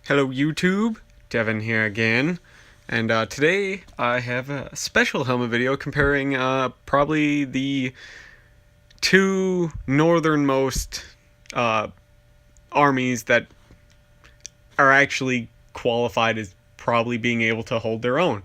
Hello YouTube, Devin here again, and today I have a special helmet video comparing probably the two northernmost armies that are actually qualified as probably being able to hold their own.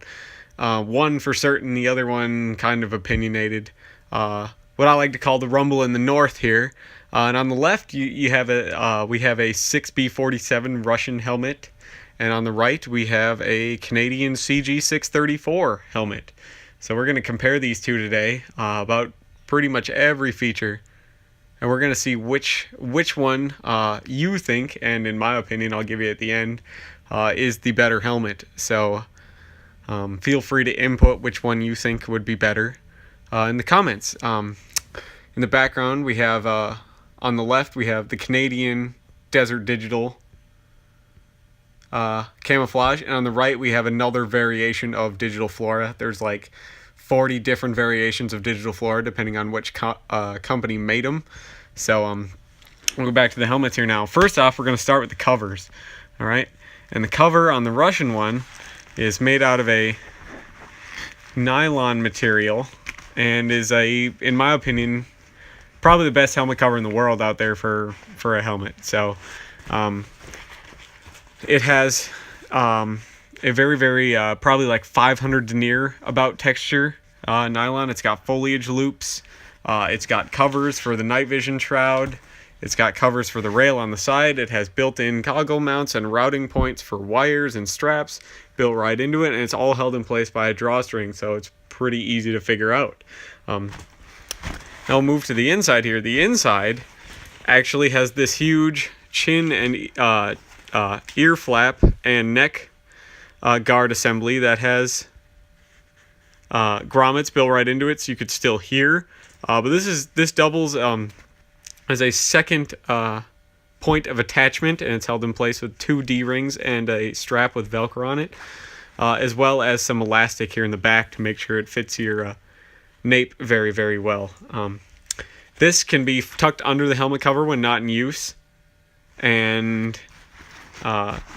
One for certain, the other one kind of opinionated. What I like to call the Rumble in the North here. And on the left, we have a 6B47 Russian helmet, and on the right we have a Canadian cg634 helmet. So we're going to compare these two today about pretty much every feature, and we're going to see which one you think, and in my opinion, I'll give you at the end, is the better helmet. So feel free to input which one you think would be better in the comments. In the background, we have on the left we have the Canadian Desert Digital camouflage, and on the right we have another variation of Digital Flora. There's like 40 different variations of Digital Flora depending on which company made them. So we'll go back to the helmets here now. First off, we're going to start with the covers. All right, and the cover on the Russian one is made out of a nylon material and is in my opinion, probably the best helmet cover in the world out there for a helmet. So it has a very probably like 500 denier about texture nylon. It's got foliage loops. It's got covers for the night vision shroud. It's got covers for the rail on the side. It has built-in goggle mounts and routing points for wires and straps built right into it, and it's all held in place by a drawstring, so it's pretty easy to figure out. Now we'll move to the inside here. The inside actually has this huge chin and ear flap and neck guard assembly that has grommets built right into it, so you could still hear. But this doubles as a second point of attachment, and it's held in place with two D-rings and a strap with Velcro on it, as well as some elastic here in the back to make sure it fits your nape very well. This can be tucked under the helmet cover when not in use, and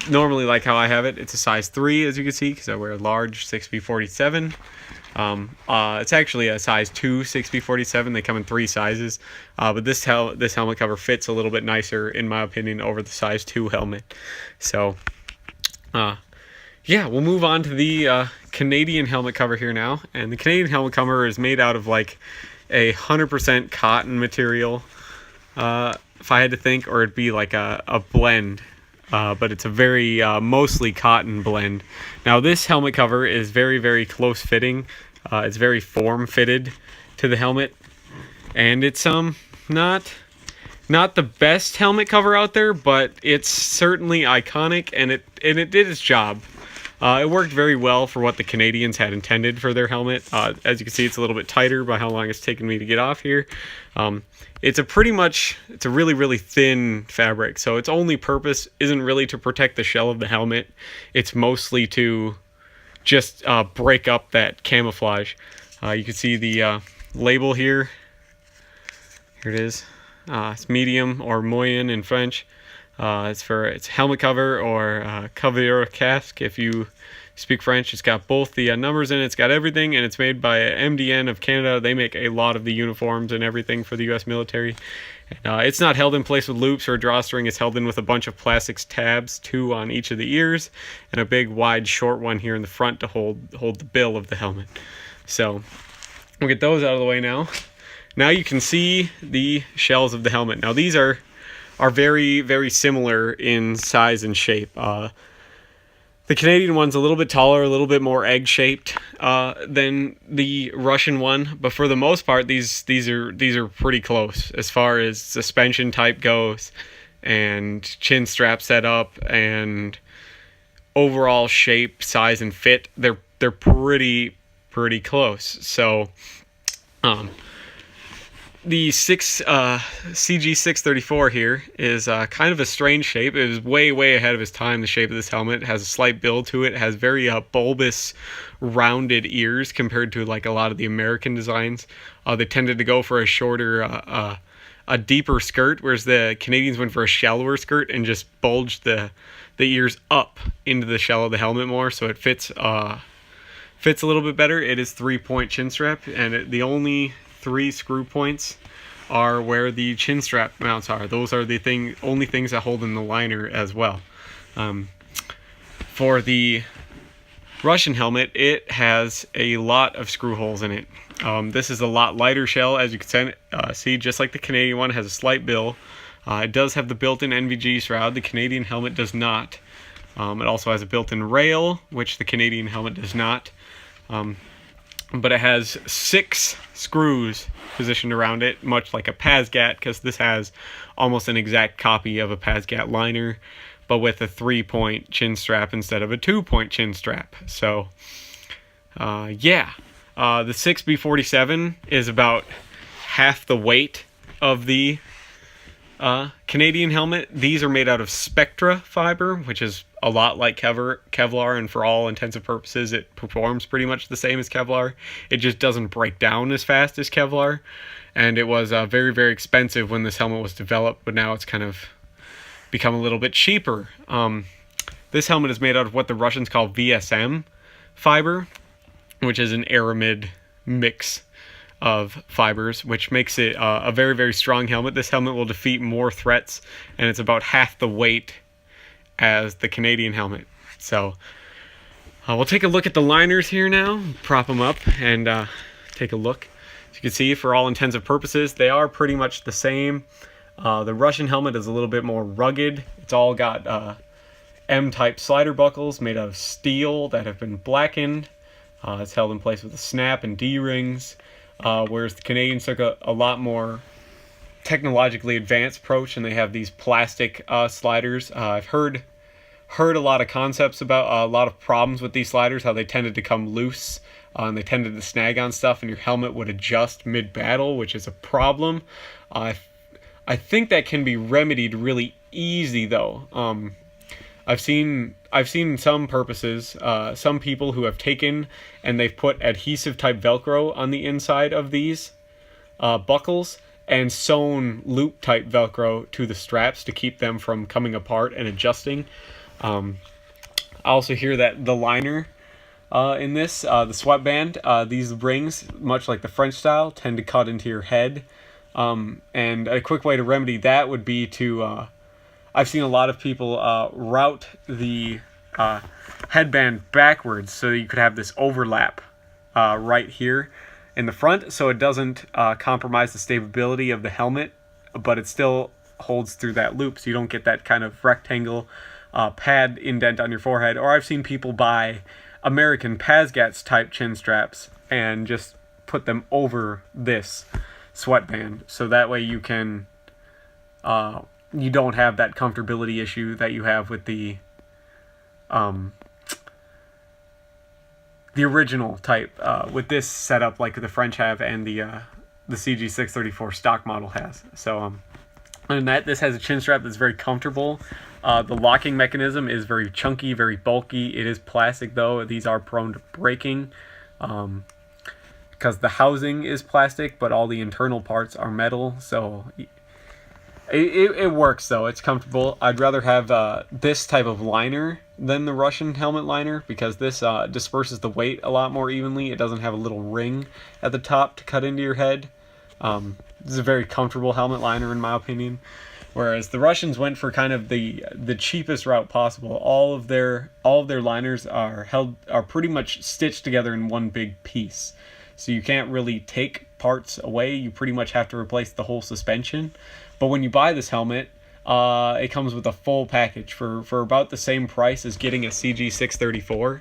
normally, like how I have it, it's a size 3, as you can see, because I wear a large 6B47. It's actually a size 2 6B47. They come in 3 sizes, but this helmet cover fits a little bit nicer, in my opinion, over the size 2 helmet. So yeah, we'll move on to the Canadian helmet cover here now, and the Canadian helmet cover is made out of like 100% cotton material, if I had to think, or it'd be like a blend. But it's a very mostly cotton blend. Now this helmet cover is very close fitting. It's very form fitted to the helmet, and it's not the best helmet cover out there, but it's certainly iconic, and it did its job. It worked very well for what the Canadians had intended for their helmet. As you can see, it's a little bit tighter by how long it's taken me to get off here. It's a really thin fabric, so its only purpose isn't really to protect the shell of the helmet. It's mostly to just break up that camouflage. You can see the label here. Here it is. It's medium, or moyen in French. It's helmet cover, or cover casque if you speak French. It's got both the numbers in it. It's got everything, and it's made by MDN of Canada. They make a lot of the uniforms and everything for the U.S. military. It's not held in place with loops or a drawstring. It's held in with a bunch of plastics tabs, 2 on each of the ears, and a big wide short one here in the front to hold the bill of the helmet. So we'll get those out of the way now. Now you can see the shells of the helmet. Now these are very similar in size and shape. The Canadian one's a little bit taller, a little bit more egg-shaped than the Russian one, but for the most part, these are pretty close as far as suspension type goes, and chin strap setup, and overall shape, size, and fit. They're pretty close. So the cg634 here is kind of a strange shape. It was way ahead of its time, the shape of this helmet. It has a slight build to it. It has very bulbous, rounded ears compared to like a lot of the American designs. They tended to go for a shorter a deeper skirt, whereas the Canadians went for a shallower skirt and just bulged the ears up into the shell of the helmet more, so it fits a little bit better. It is 3-point chin strap, and the only 3 screw points are where the chin strap mounts are. Those are the only things that hold in the liner as well. For the Russian helmet, it has a lot of screw holes in it. This is a lot lighter shell, as you can see, just like the Canadian one. It has a slight bill. It does have the built-in NVG shroud. The Canadian helmet does not. It also has a built-in rail, which the Canadian helmet does not. But it has 6 screws positioned around it, much like a PASGAT, because this has almost an exact copy of a PASGAT liner, but with a 3-point chin strap instead of a 2-point chin strap. So, yeah. The 6B47 is about half the weight of the Canadian helmet. These are made out of Spectra fiber, which is a lot like Kevlar, and for all intents and purposes, it performs pretty much the same as Kevlar. It just doesn't break down as fast as Kevlar, and it was very, very expensive when this helmet was developed, but now it's kind of become a little bit cheaper. This helmet is made out of what the Russians call VSM fiber, which is an aramid mix of fibers, which makes it a very, very strong helmet. This helmet will defeat more threats, and it's about half the weight as the Canadian helmet. So we'll take a look at the liners here now, prop them up, and take a look. As you can see, for all intents and purposes, they are pretty much the same. The Russian helmet is a little bit more rugged. It's all got M-type slider buckles made out of steel that have been blackened. It's held in place with a snap and D-rings, whereas the Canadians took a lot more technologically advanced approach, and they have these plastic sliders. I've heard a lot of concepts about a lot of problems with these sliders, how they tended to come loose, and they tended to snag on stuff, and your helmet would adjust mid-battle, which is a problem. I think that can be remedied really easy, though. I've seen some purposes, some people who have taken and they've put adhesive type Velcro on the inside of these buckles and sewn loop type Velcro to the straps to keep them from coming apart and adjusting. I also hear that the liner in this, the sweatband, these rings, much like the French style, tend to cut into your head. And a quick way to remedy that would be to I've seen a lot of people route the headband backwards so that you could have this overlap right here in the front, so it doesn't compromise the stability of the helmet, but it still holds through that loop, so you don't get that kind of rectangle pad indent on your forehead. Or I've seen people buy American PASGATs type chin straps and just put them over this sweatband, so that way you can you don't have that comfortability issue that you have with the original type with this setup, like the French have and the cg634 stock model has. So and that this has a chin strap that's very comfortable. The locking mechanism is very chunky, very bulky. It is plastic though. These are prone to breaking because the housing is plastic, but all the internal parts are metal. So it works though. It's comfortable. I'd rather have this type of liner than the Russian helmet liner, because this disperses the weight a lot more evenly. It doesn't have a little ring at the top to cut into your head. This is a very comfortable helmet liner in my opinion. Whereas the Russians went for kind of the cheapest route possible. All of their liners are pretty much stitched together in one big piece. So you can't really take parts away. You pretty much have to replace the whole suspension. But when you buy this helmet, it comes with a full package for about the same price as getting a cg634.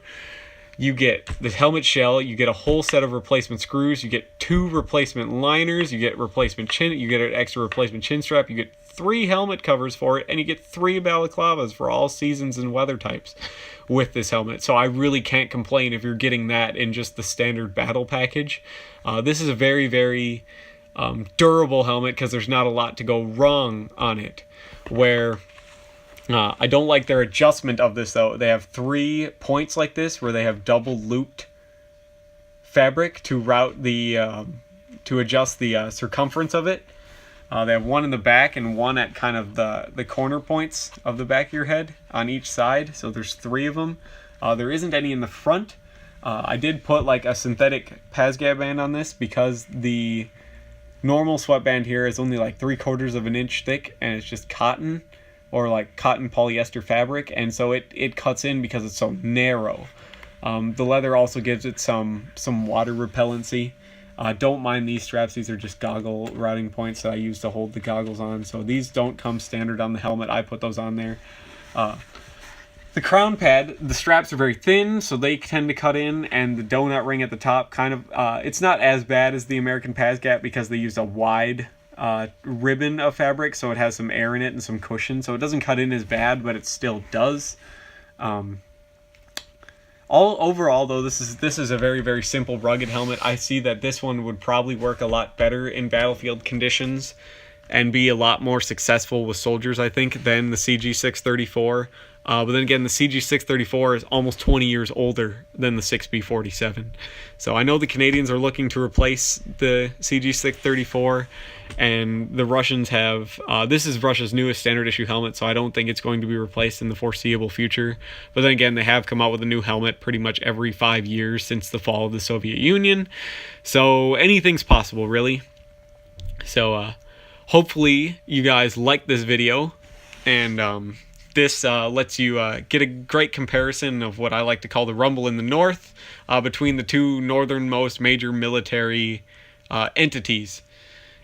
You get the helmet shell, you get a whole set of replacement screws, you get 2 replacement liners, you get replacement chin, you get an extra replacement chin strap, you get 3 helmet covers for it, and you get 3 balaclavas for all seasons and weather types with this helmet. So I really can't complain if you're getting that in just the standard battle package. This is a very, very durable helmet because there's not a lot to go wrong on it. Where I don't like their adjustment of this though. They have 3 points like this where they have double looped fabric to route the to adjust the circumference of it. They have one in the back and one at kind of the corner points of the back of your head on each side. So there's 3 of them. There isn't any in the front. I did put like a synthetic PASGAB band on this because the normal sweatband here is only like 3/4 of an inch thick, and it's just cotton or like cotton polyester fabric, and so it cuts in because it's so narrow. The leather also gives it some water repellency. Don't mind these straps. These are just goggle routing points that I use to hold the goggles on. So these don't come standard on the helmet. I put those on there. The crown pad, the straps are very thin, so they tend to cut in, and the donut ring at the top kind of, it's not as bad as the American PASGAP because they use a wide ribbon of fabric, so it has some air in it and some cushion, so it doesn't cut in as bad, but it still does. Overall, though, this is a very, very simple, rugged helmet. I see that this one would probably work a lot better in battlefield conditions and be a lot more successful with soldiers, I think, than the cg634. But then again, the cg634 is almost 20 years older than the 6B47. So I know the Canadians are looking to replace the cg634, and the Russians have, this is Russia's newest standard issue helmet, so I don't think it's going to be replaced in the foreseeable future. But then again, they have come out with a new helmet pretty much every 5 years since the fall of the Soviet Union. So anything's possible, really. So hopefully you guys like this video, and this lets you get a great comparison of what I like to call the rumble in the north between the 2 northernmost major military entities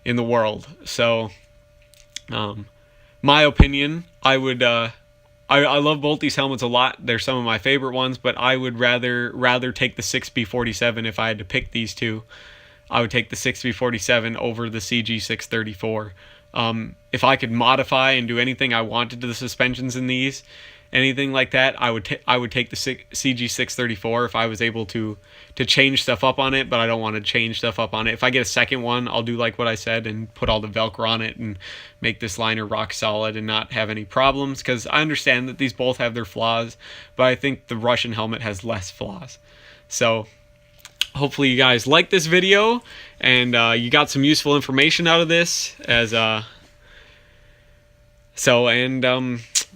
in the world. So my opinion, I would I love both these helmets a lot. They're some of my favorite ones, but I would rather take the 6B47 if I had to pick these two. I would take the 6B47 over the cg634. If I could modify and do anything I wanted to the suspensions in these, anything like that, I would take the cg634 if I was able to change stuff up on it, but I don't want to change stuff up on it. If I get a second one, I'll do like what I said and put all the Velcro on it and make this liner rock solid and not have any problems, because I understand that these both have their flaws, but I think the Russian helmet has less flaws. So hopefully you guys like this video, and you got some useful information out of this.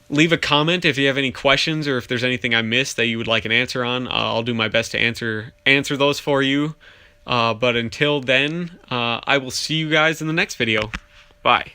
Leave a comment if you have any questions, or if there's anything I missed that you would like an answer on. I'll do my best to answer those for you. But until then, I will see you guys in the next video. Bye.